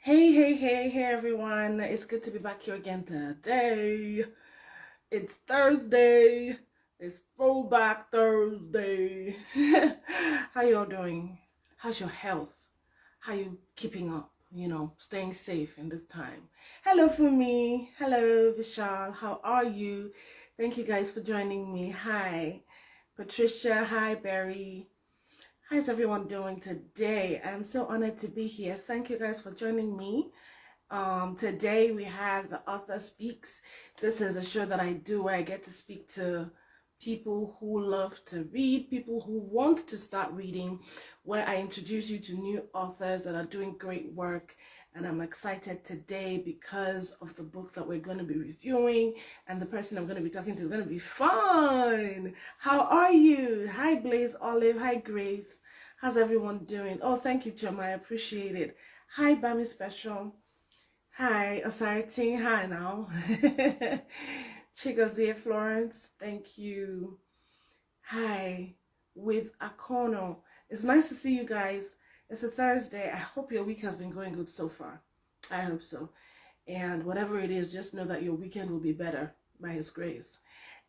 Hey, everyone. It's good to be back here again today. It's Thursday. It's Throwback Thursday. How y'all doing? How's your health? How you keeping up? Staying safe in this time. Hello, Fumi. Hello, Vishal. How are you? Thank you guys for joining me. Hi, Patricia. Hi, Barry. How's everyone doing today? I'm so honored to be here. Thank you guys for joining me. Today we have the author speaks. This is a show that I do where I get to speak to people who love to read, people who want to start reading, where I introduce you to new authors that are doing great work. And I'm excited today because of the book that we're going to be reviewing, and the person I'm going to be talking to is going to be fun. How are you? Hi, Blaze Olive. Hi, Grace. How's everyone doing? Oh, thank you, Chum. I appreciate it. Hi, Bami Special. Hi, Asarity. Hi now. Chigozie Florence. Thank you. Hi, with Akono. It's nice to see you guys. It's a Thursday. I hope your week has been going good so far. I hope so. And whatever it is, just know that your weekend will be better by His grace.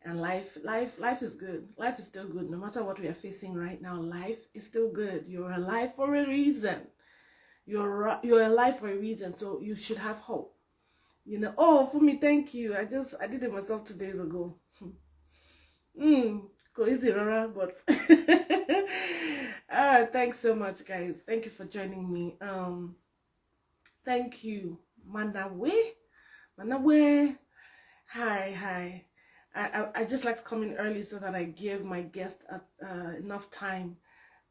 And life is good. Life is still good. No matter what we are facing right now, life is still good. You're alive for a reason. You're alive for a reason, so you should have hope. Oh, for me, thank you. I did it myself 2 days ago. Easy, Rara, but thanks so much, guys. Thank you for joining me. Thank you, Manawe. Hi. I just like to come in early so that I give my guest enough time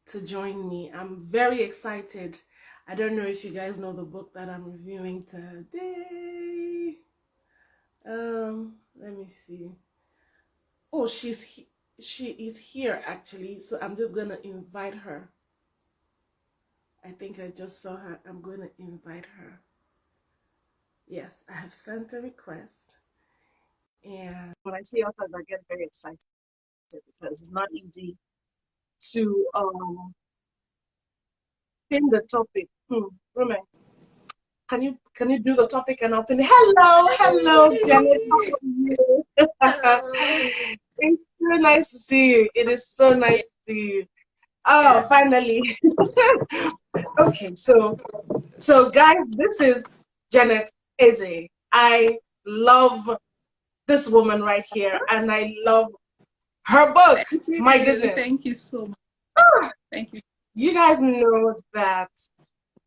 to join me. I'm very excited. I don't know if you guys know the book that I'm reviewing today. Let me see. Oh, she is here actually, so I'm just gonna invite her. I think I just saw her. I'm gonna invite her. Yes, I have sent a request. And when I see authors, I get very excited because it's not easy to pin the topic. Rome, can you do the topic and I'll pin it? Hello, Janet. How are you? It's so nice to see you. It is so nice to see you. Oh, finally. Okay, so guys, this is Janet Eze. I love this woman right here, and I love her book. My goodness. Thank you so much. Thank you. You guys know that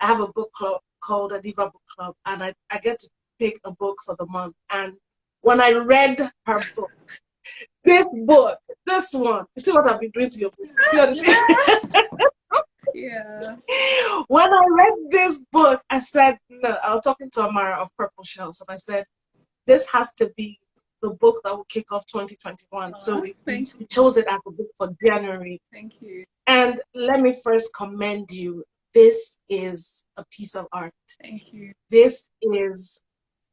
I have a book club called a Diva Book Club, and I get to pick a book for the month. And when I read her book, this one, you see what I've been doing to your book? Yeah. When I read this book, I said, no, I was talking to Amara of Purple Shells, and I said, this has to be the book that will kick off 2021. So we chose it as a book for January. Thank you. And let me first commend you. This is a piece of art. Thank you. This is,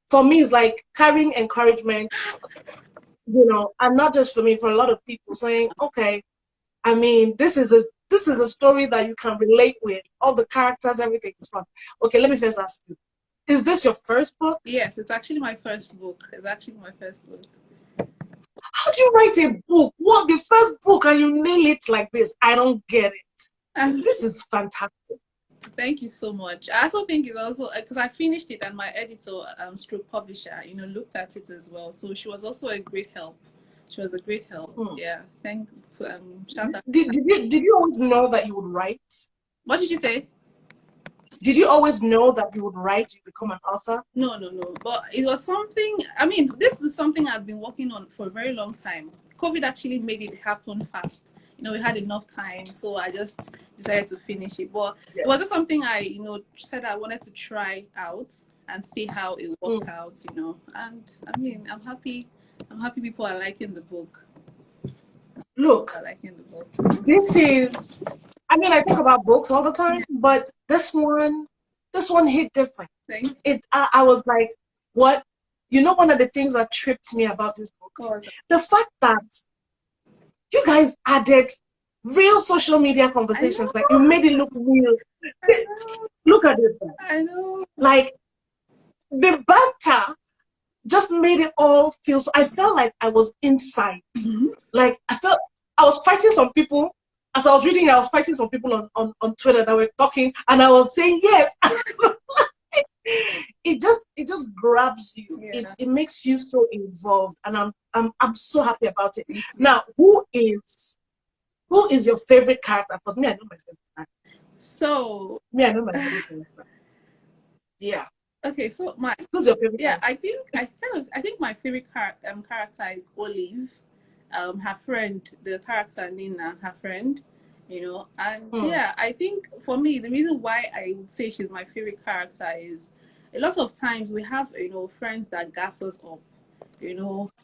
for me, it's like carrying encouragement, and not just for me, for a lot of people saying, okay, I mean, this is a story that you can relate with. All the characters, everything is fun. Okay, let me first ask you, is this your first book? Yes, it's actually my first book. How do you write a book? What, the first book and you nail it like this? I don't get it. This is fantastic. Thank you so much. I also think it's also because I finished it and my editor, stroke publisher, looked at it as well. So she was also a great help. She was a great help. Yeah. Shout out. Did you always know that you would write? What did you say? Did you always know that you would write, you become an author? No. But it was something, I mean, this is something I've been working on for a very long time. COVID actually made it happen fast. We had enough time, so I just decided to finish it. But it was just something I, said I wanted to try out and see how it worked out, And I mean, I'm happy people are liking the book. Look, this is, I mean, I think about books all the time, but this one hit different. I was like, what? One of the things that tripped me about this book, the fact that you guys added real social media conversations, like you made it look real. Look at it. I know. Like the banter just made it all feel so. I felt like I was inside. Like I felt I was fighting some people. As I was reading, I was fighting some people on Twitter that were talking, and I was saying yes. It just grabs you. Yeah. It makes you so involved, and I'm so happy about it. Now, who is your favorite character? Because me, I know my favorite character. So Me, I know my favorite character. Yeah. okay, so Who's your favorite yeah, character? I think my favorite character is Olive. Her friend, the character Nina, her friend, and Hmm. yeah, I think for me the reason why I would say she's my favorite character is a lot of times we have friends that gas us up, we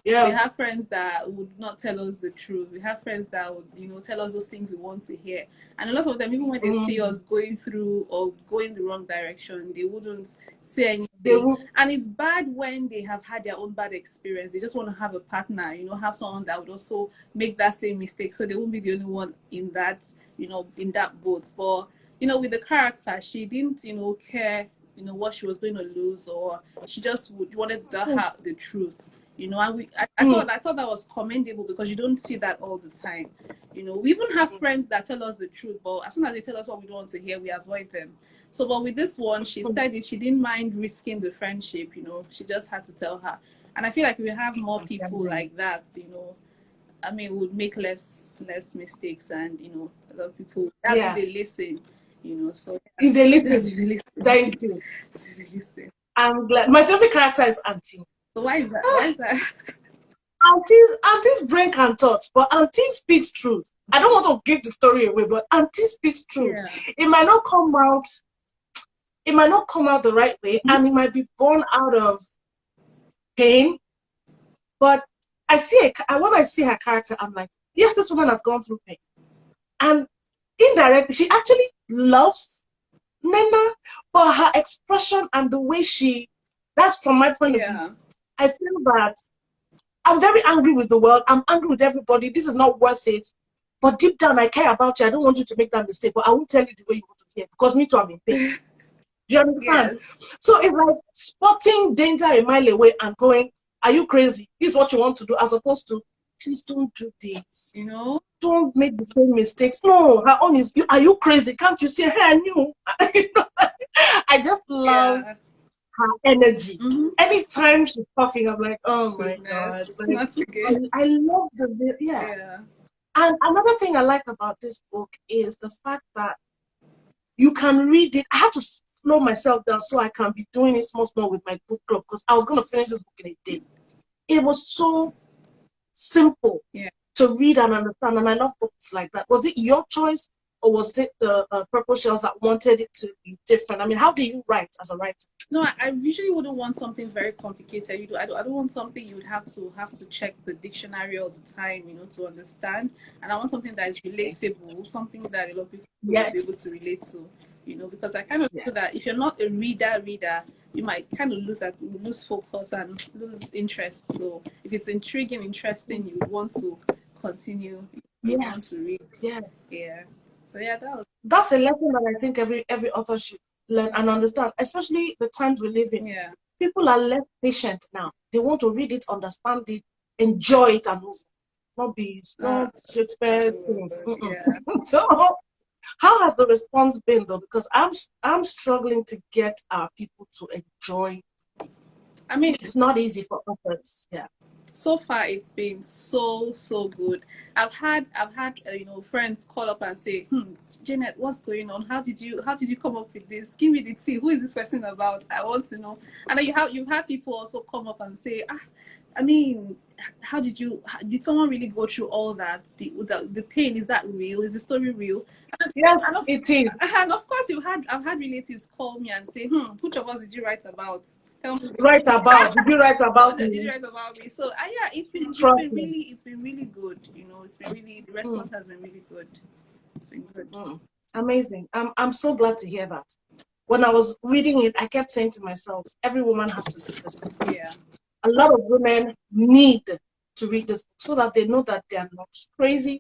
Yeah. have friends that would not tell us the truth. We have friends that would, tell us those things we want to hear. And a lot of them, even when they see Mm. us going through or going the wrong direction, they wouldn't say They anything. will. And it's bad when they have had their own bad experience. They just want to have a partner, have someone that would also make that same mistake. So they won't be the only one in that, in that boat. But, with the character, she didn't, care, what she was going to lose, or she just wanted to tell her the truth. And I thought that was commendable because you don't see that all the time. We even have friends that tell us the truth, but as soon as they tell us what we don't want to hear, we avoid them. So, but with this one, she said it. She didn't mind risking the friendship. She just had to tell her. And I feel like if we have more people like that, I mean, we would make less mistakes, and a lot of people that's if they Yes. listen. So If they that's listen, if they listen. thank you. That's if they listen. I'm glad. My favorite character is Auntie. So why is that? Why is that? Auntie's brain can touch, but Auntie speaks truth. I don't want to give the story away, but Auntie speaks truth. Yeah. It might not come out. It might not come out the right way, and it might be born out of pain. But when I see her character, I'm like, yes, this woman has gone through pain, and indirectly, she actually loves Nena, but her expression and the way that's from my point of view. I feel that I'm very angry with the world. I'm angry with everybody. This is not worth it. But deep down, I care about you. I don't want you to make that mistake, but I won't tell you the way you want to hear because me too, I'm in pain. Do you understand? Yes. So it's like spotting danger a mile away and going, are you crazy? This is what you want to do, as opposed to, please don't do this. Don't make the same mistakes. No, her own is, are you crazy? Can't you see? Hey, I knew. I just love her energy. Anytime she's talking, I'm like, oh my God. Like, I love yeah. And another thing I like about this book is the fact that you can read it. I had to slow myself down so I can be doing it small with my book club because I was going to finish this book in a day. It was so simple to read and understand, and I love books like that. Was it your choice, or was it the Purple Shells that wanted it to be different? I mean, how do you write as a writer? No, I usually wouldn't want something very complicated. I don't want something you would have to check the dictionary all the time, to understand. And I want something that is relatable, something that a lot of people will be able to relate to, because I kind of feel that if you're not a reader, you might kind of lose focus and lose interest. So if it's intriguing, interesting, you would want to continue. You want to read. Yeah. So yeah, that's a lesson that I think every author should learn and understand, especially the times we live in. Yeah. People are less patient now. They want to read it, understand it, enjoy it, and move on. Not be Shakespeare things. So how has the response been though? Because I'm struggling to get our people to enjoy. I mean, it's not easy for authors. Yeah. So far, it's been so good. I've had friends call up and say, Janet, what's going on? How did you come up with this? Give me the tea. Who is this person about? I want to know. And then you've had people also come up and say, I mean, did someone really go through all that? The pain, is that real? Is the story real? Yes, it is. And of course, I've had relatives call me and say, which of us did you write about? Write about? Did you write about me? Did you write about me? So yeah, it's been really good. The response has been really good. It's been good. Amazing. I'm so glad to hear that. When I was reading it, I kept saying to myself, every woman has to see this book. Yeah. A lot of women need to read this book so that they know that they are not crazy,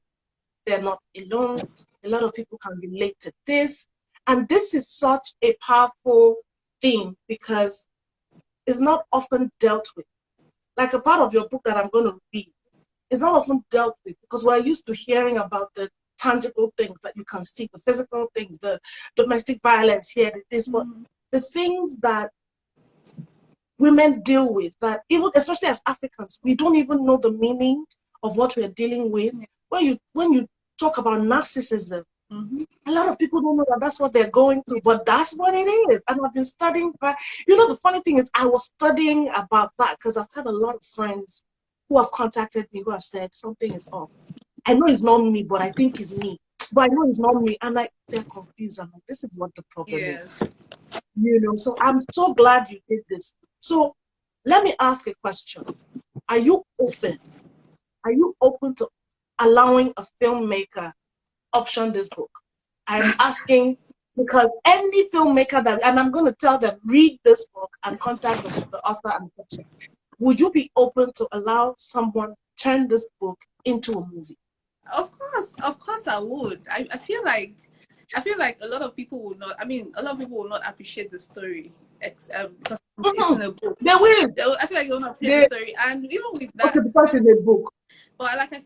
they're not alone. A lot of people can relate to this. And this is such a powerful theme because is not often dealt with. Like a part of your book that I'm going to read is not often dealt with because we're used to hearing about the tangible things that you can see, the physical things, the domestic violence here, this, but the things that women deal with, that even, especially as Africans, we don't even know the meaning of what we're dealing with. When you talk about narcissism, a lot of people don't know that that's what they're going through, but that's what it is. And I've been studying that. You know, the funny thing is I was studying about that because I've had a lot of friends who have contacted me who have said something is off. I know it's not me, but I think it's me. But I know it's not me. And they're confused. I'm like, this is what the problem is. You know, so I'm so glad you did this. So let me ask a question. Are you open? Are you open to allowing a filmmaker option this book? I'm asking because any filmmaker and I'm going to tell them, read this book and contact the author and the person. Would you be open to allow someone turn this book into a movie? Of course I would. I feel like a lot of people will not. I mean, a lot of people will not appreciate the story because it's in a book. They will. I feel like they will not appreciate the story, and even with that, okay, because it's a book. But and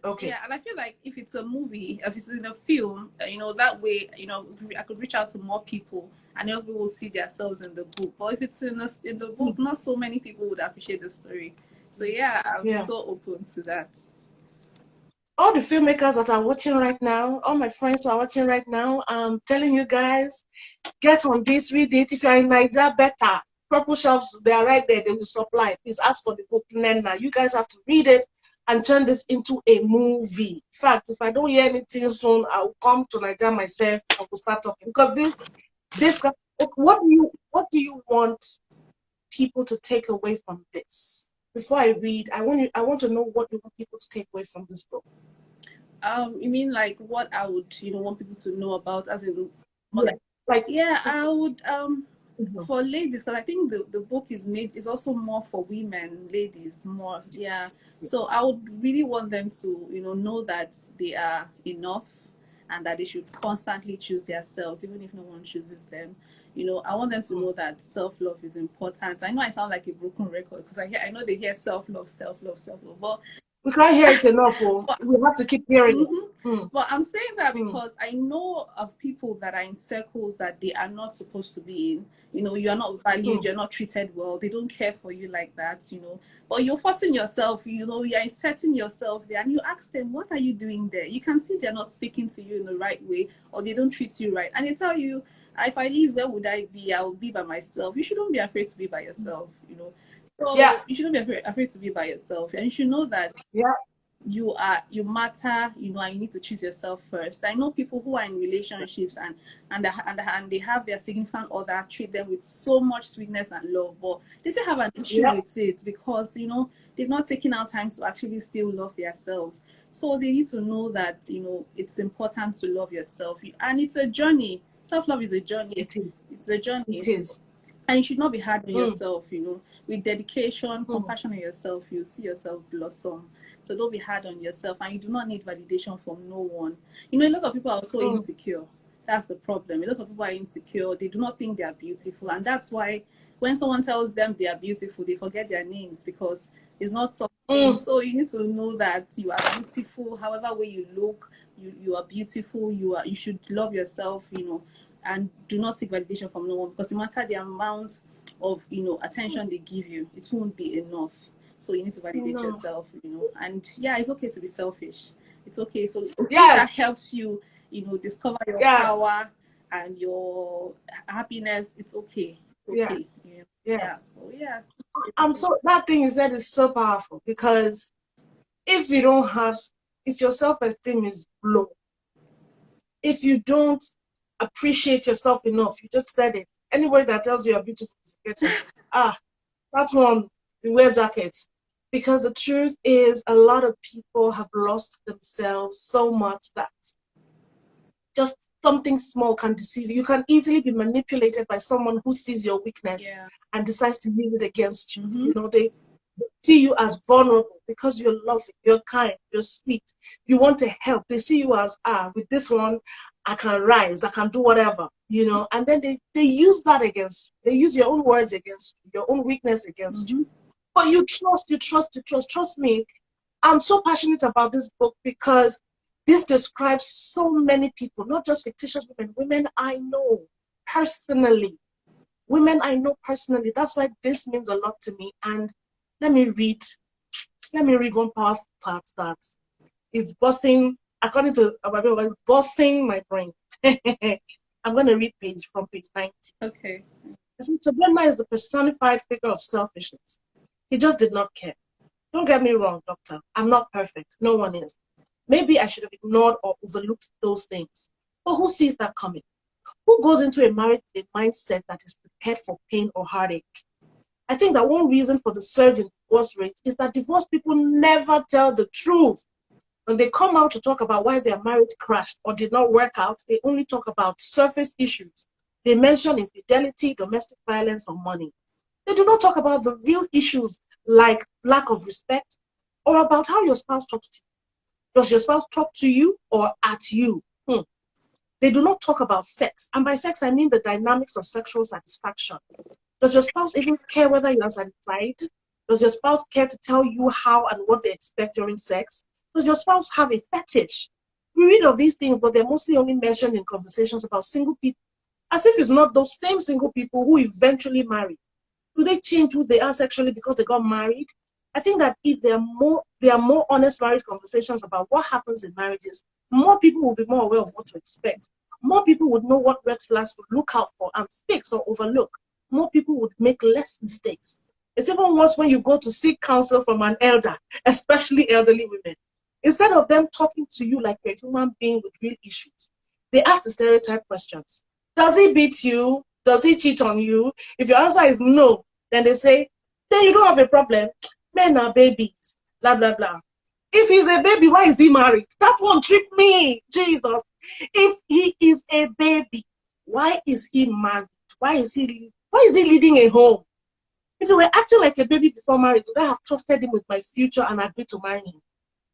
I feel like if it's a movie, if it's in a film, you know, that way, you know, I could reach out to more people, and then people will see themselves in the book. But if it's in the book, not so many people would appreciate the story. So yeah, I'm so open to that. All the filmmakers that are watching right now, all my friends who are watching right now, I'm telling you guys, get on this, read it. If you're in Nigeria, better. Purple Shelves, they are right there. They will supply. Please ask for the book, Nena. You guys have to read it and turn this into a movie. In fact, if I don't hear anything soon, I'll come to Nigeria myself and we'll start talking. Because what do you want people to take away from this? Before I read, I want to know what you want people to take away from this book. You mean like what I would, you know, want people to know about as in I would for ladies, because I think the book is also more for women, ladies, more. Yeah. So I would really want them to, you know that they are enough and that they should constantly choose themselves, even if no one chooses them. You know, I want them to know that self-love is important. I know I sound like a broken record because I know they hear self-love, but we can't hear it enough. We have to keep hearing it. But I'm saying that because I know of people that are in circles that they are not supposed to be in. You know, you're not valued, you're not treated well, they don't care for you like that, you know. But you're forcing yourself, you know, you're inserting yourself there, and you ask them, what are you doing there? You can see they're not speaking to you in the right way, or they don't treat you right. And they tell you, if I leave, where would I be? I will be by myself. You shouldn't be afraid to be by yourself, you know. So you shouldn't be afraid to be by yourself, and you should know that you matter, you know, and you need to choose yourself first. I know people who are in relationships and they have their significant other treat them with so much sweetness and love, but they still have an issue with it because, you know, they've not taken out time to actually still love themselves. So they need to know that, you know, it's important to love yourself, and it's a journey. Self-love is a journey. It's a journey. It is. And you should not be hard on yourself, you know. With dedication, compassion on yourself, you'll see yourself blossom. So don't be hard on yourself, and you do not need validation from no one. You know, a lot of people are so insecure. That's the problem. A lot of people are insecure. They do not think they are beautiful, and that's why when someone tells them they are beautiful, they forget their names because it's not something. So you need to know that you are beautiful. However way you look, you are beautiful. You should love yourself, you know, and do not seek validation from no one, because no matter the amount of, you know, attention they give you, it won't be enough. So you need to validate yourself, you know. And it's okay to be selfish. It's okay. So that helps you, you know, discover your power and your happiness. It's okay. It's okay. So that thing you said is so powerful, because if your self-esteem is low, if you don't appreciate yourself enough, you just said it. Anybody that tells you you're beautiful is getting that one, you wear jackets. Because the truth is, a lot of people have lost themselves so much that just something small can deceive you. You can easily be manipulated by someone who sees your weakness and decides to use it against you. You know, they see you as vulnerable because you're loving, you're kind, you're sweet, you want to help. They see you as, with this one, I can rise, I can do whatever, you know, and then they use that against you. They use your own words against you, your own weakness against you. But you trust me. I'm so passionate about this book because this describes so many people, not just fictitious women I know personally. Women I know personally. That's why this means a lot to me. And let me read one powerful part that is busting, according to Ababe, it's busting my brain. I'm going to read from page 90. Okay. Tobema is the personified figure of selfishness. He just did not care. Don't get me wrong, doctor. I'm not perfect. No one is. Maybe I should have ignored or overlooked those things. But who sees that coming? Who goes into a marriage with a mindset that is prepared for pain or heartache? I think that one reason for the surge in divorce rates is that divorced people never tell the truth. When they come out to talk about why their marriage crashed or did not work out, they only talk about surface issues. They mention infidelity, domestic violence, or money. They do not talk about the real issues like lack of respect or about how your spouse talks to you. Does your spouse talk to you or at you? They do not talk about sex. And by sex, I mean the dynamics of sexual satisfaction. Does your spouse even care whether you are satisfied? Does your spouse care to tell you how and what they expect during sex? Does your spouse have a fetish? We read of these things, but they're mostly only mentioned in conversations about single people, as if it's not those same single people who eventually marry. Do they change who they are sexually because they got married? I think that if there are more honest marriage conversations about what happens in marriages, more people will be more aware of what to expect. More people would know what red flags to look out for and fix or overlook. More people would make less mistakes. It's even worse when you go to seek counsel from an elder, especially elderly women. Instead of them talking to you like you're a human being with real issues, they ask the stereotype questions. Does he beat you? Does he cheat on you? If your answer is no, then they say, then you don't have a problem. Men are babies, blah, blah, blah. If he's a baby, why is he married? That won't trick me, Jesus. If he is a baby, why is he married? Why is he leading a home? If he were acting like a baby before marriage, would I have trusted him with my future and agreed to marry him?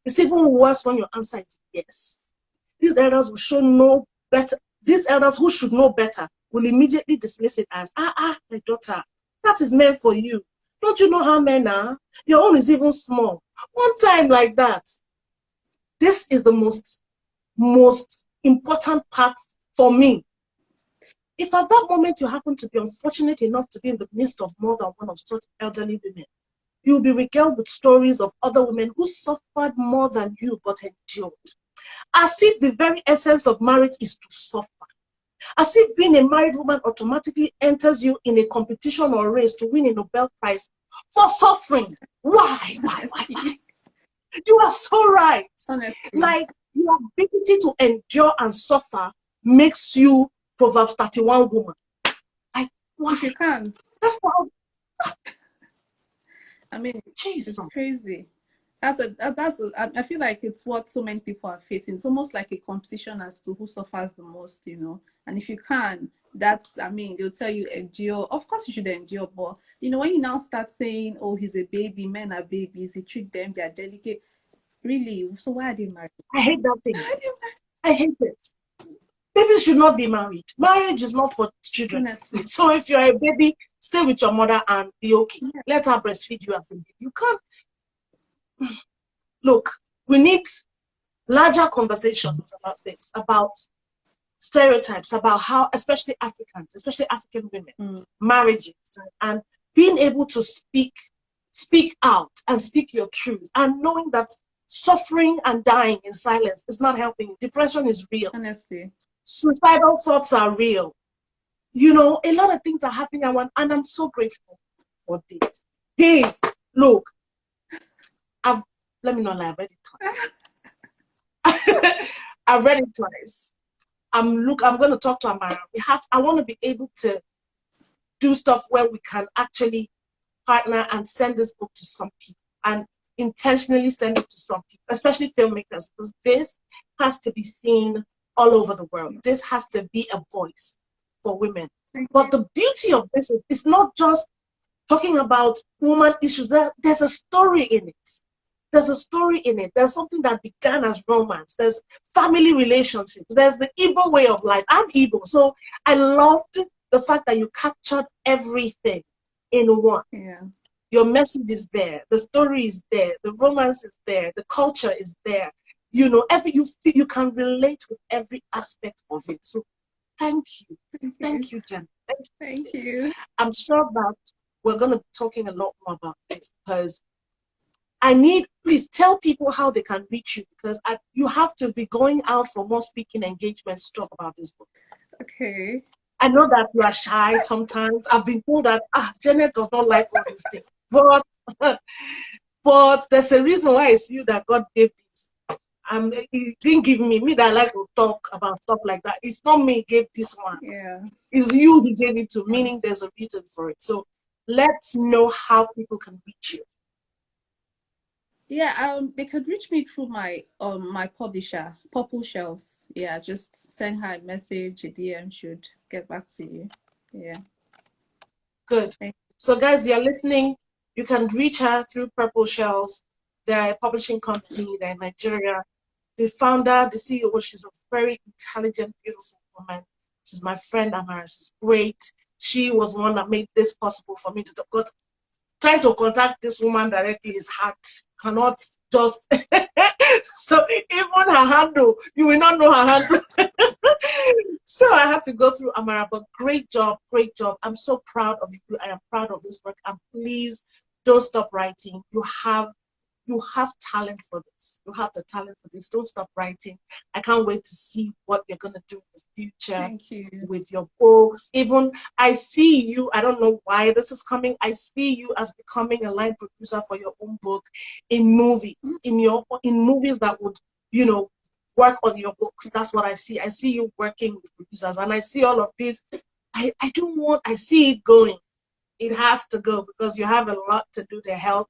It's even worse when your answer is yes. These elders who should know better will immediately dismiss it as, my daughter, that is meant for you. Don't you know how men are? Your own is even small. One time like that. This is the most important part for me. If at that moment you happen to be unfortunate enough to be in the midst of more than one of such elderly women, you'll be regaled with stories of other women who suffered more than you but endured. As if the very essence of marriage is to suffer. As if being a married woman automatically enters you in a competition or race to win a Nobel Prize for suffering. Why? You are so right. Honestly. Like, your ability to endure and suffer makes you Proverbs 31 woman. Like, why? If you can't. That's not. I mean, Jesus. It's crazy. I feel like it's what so many people are facing. It's almost like a competition as to who suffers the most, you know. And if you can, they'll tell you endure. Of course you should endure, but you know, when you now start saying, oh, he's a baby, men are babies, he treat them, they're delicate. Really? So why are they married? I hate that thing. I hate it. Babies should not be married. Marriage is not for children. Honestly. So if you're a baby, stay with your mother and be okay. Yeah. Let her breastfeed you as a baby. You can't. Look, we need larger conversations about this, about stereotypes, about how, especially African women, marriages, and being able to speak out and speak your truth, and knowing that suffering and dying in silence is not helping. Depression is real. Honestly. Suicidal thoughts are real. You know, a lot of things are happening, and I'm so grateful for this. Dave, look, let me not lie, I've read it twice. I've read it twice. I'm going to talk to Amara. I want to be able to do stuff where we can actually partner and send this book to some people, and intentionally send it to some people, especially filmmakers, because this has to be seen all over the world. This has to be a voice for women. But the beauty of this is not just talking about woman issues. There's a story in it. There's a story in it. There's something that began as romance. There's family relationships. There's the Igbo way of life. I'm Igbo, so I loved the fact that you captured everything in one. Yeah. Your message is there. The story is there. The romance is there. The culture is there. You know, you can relate with every aspect of it. So thank you. Thank you, Jen. Thank you. I'm sure that we're going to be talking a lot more about this, because please tell people how they can reach you, because you have to be going out for more speaking engagements to talk about this book. Okay. I know that you are shy sometimes. I've been told that Janet does not like all these things, but but there's a reason why it's you that God gave this. He didn't give me that I like to talk about stuff like that. It's not me gave this one. Yeah. It's you he gave it to, meaning there's a reason for it. So let's know how people can reach you. Yeah, they could reach me through my my publisher, Purple Shelves. Yeah, just send her a message, a DM should get back to you. Yeah. Good. So guys, you're listening. You can reach her through Purple Shelves. They're a publishing company. They're in Nigeria. The founder, the CEO, she's a very intelligent, beautiful woman. She's my friend, Amara. She's great. She was the one that made this possible for me to talk. Because trying to contact this woman directly is hard. Cannot just so even her handle, you will not know her handle. So I had to go through Amara, but great job, great job. I'm so proud of you. I am proud of this work, and please don't stop writing. You have talent for this. You have the talent for this. Don't stop writing. I can't wait to see what you're going to do in the future. Thank you. With your books. Even I see you, I don't know why this is coming. I see you as becoming a line producer for your own book in movies, in movies that would, work on your books. That's what I see. I see you working with producers, and I see all of this. I see it going. It has to go, because you have a lot to do to help,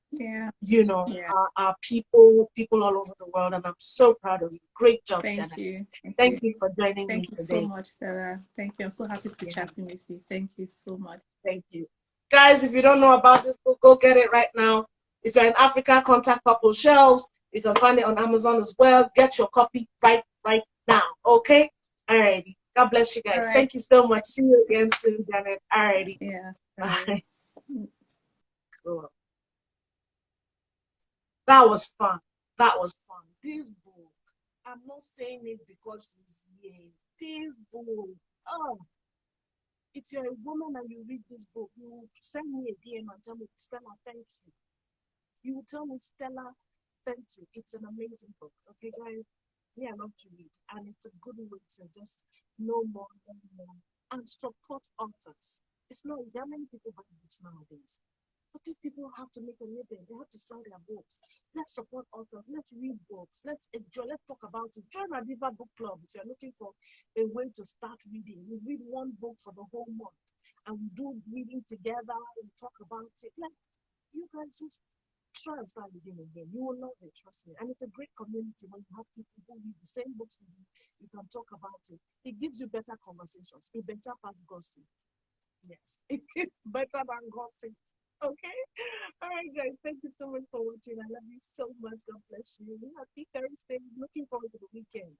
our people all over the world. And I'm so proud of you. Great job, Janet. Thank you for joining me today. Thank you so much, Stella. Thank you. I'm so happy to be chatting with you. Thank you so much. Thank you. Guys, if you don't know about this book, go get it right now. If you're in Africa, contact Purple Shelves. You can find it on Amazon as well. Get your copy right now. Okay? Alrighty. God bless you guys. Right. Thank you so much. See you again soon, Janet. Alrighty. Yeah. Bye. Cool. That was fun. This book, I'm not saying it because she's here. This book, if you're a woman and you read this book, you will send me a DM and tell me, Stella, thank you. You will tell me, Stella, thank you. It's an amazing book. Okay, guys? I love to read, and it's a good way to just know more, and support authors. It's not that many people buy books nowadays. But these people have to make a living. They have to sell their books. Let's support authors. Let's read books. Let's enjoy. Let's talk about it. Join our Diva Book Club if you're looking for a way to start reading. We read one book for the whole month, and we do reading together and talk about it. You guys just try and start reading again. You will love it, trust me. And it's a great community when you have people who read the same books with you. You can talk about it. It gives you better conversations. It better pass gossip. Yes, it's better than gossip. Okay? All right, guys. Thank you so much for watching. I love you so much. God bless you. Happy Thursday. Looking forward to the weekend.